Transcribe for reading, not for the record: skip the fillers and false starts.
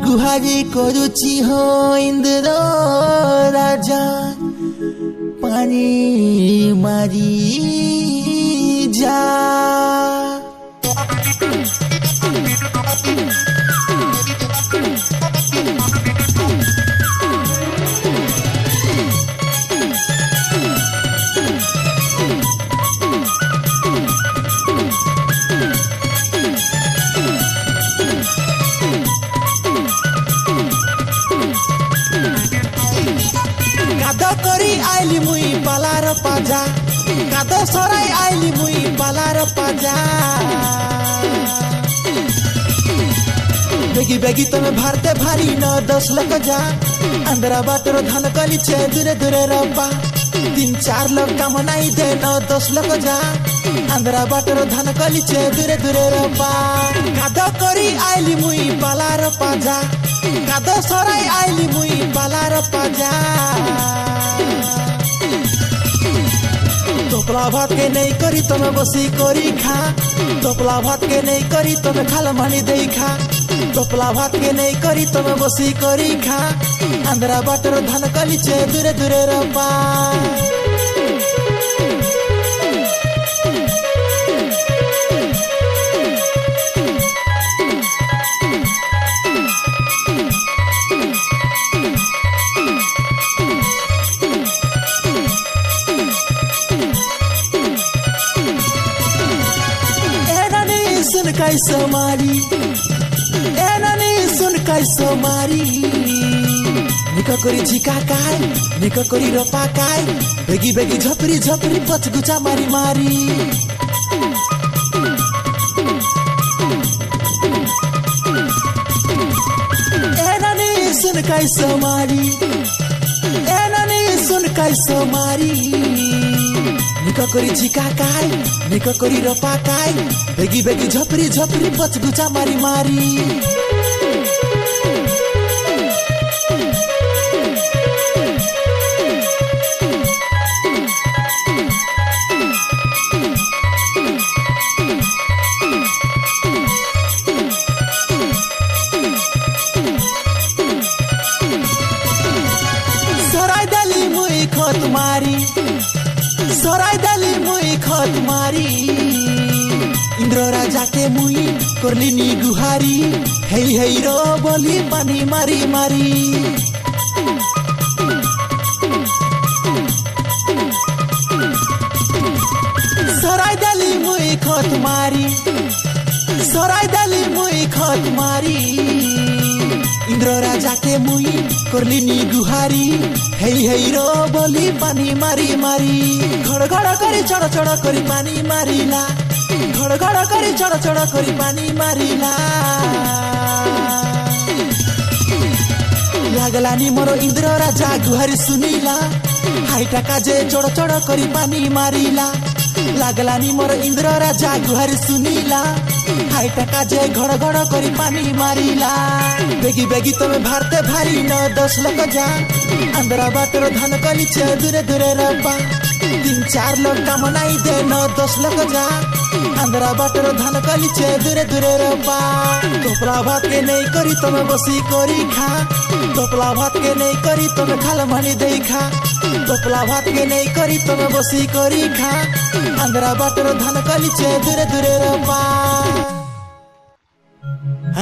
गुहारी करुची हो इंद्र राजा पानी मारी जा। कादो करी आइली मुई पालार पाजा, कादो सराई आइली मुई पालार पाजा। बेगी बेगी तमे भारते भारी न 10 लग जा। अंदरा बाटर धन कली छे दूरे दूरे रब्बा। 3-4 लोग काम नहीं दे न 10 लग जा। अंदरा बाटर धन कली छे दूरे दूरे रब्बा। कादो करी आइली मुई पालार पाजा, कादो सराई आइली मुई पालार पाजा। तोपला भात के नहीं करी तमे बसी करी खा, तोपला भात के नहीं करी तमे खाल मानी दे खा। तोपला भात के नहीं करी तमे बसी करी खा। अंदरा बाटर धन कली छे दूरे दूरे रब्बा। सुन कैसो मारी एनानी सुन कैसो मारी। निका करी झिका काय, निका करी रोपा काय। बेगी बेगी झपरी झपरी पच गुचा मारी मारी। एनानी सुन कैसो मारी, एनानी सुन कैसो मारी। निका करी झिका काय, निका करी रोपा काय। बेगी बेगी झपरी झपरी पच गुचा मारी मारी। सराय डाली मुई खत मारी, सराय डाली मुई खत मारी। इंद्र राजा के मुई करली नी गुहारी। हेई हेई रो बोली पानी मारी मारी। सराय डाली मुई खत मारी, सराय डाली मुई खत मारी। इंद्र राजा के मुई करली नी गुहारी। हेई हेई रो बोली पानी मारी मारी। घड़ घड़ करी चढ़ चढ़ करी पानी मारिला, घड़ घड़ करी चढ़ चढ़ करी पानी मारिला। लागलानी मोरो इंद्र राजा गुहारी सुनिला। हाई टाका जे चढ़ चढ़ करी पानी मारिला। लागलानी मोरो इंद्र राजा गुहारी सुनिला। हाई टाका जे घड़ घड़ करी पानी मारिला। बेगी बेगी तमे भारते भारी न 10 लग जा। अंदरा बाटर धन कली छे दूरे दूरे रब्बा। 3-4 लोग काम नहीं दे न 10 लग जा। अंदरा बाटर धन कली छे दूरे दूरे रब्बा। तोपला भात के नहीं करी तमे बसी करी खा, तोपला भात के नहीं करी तमे खाल मानी दे खा। तोपला भात के नहीं करी तमे बसी करी खा। अंदरा बाटर धन कली छे दूरे दूरे रब्बा।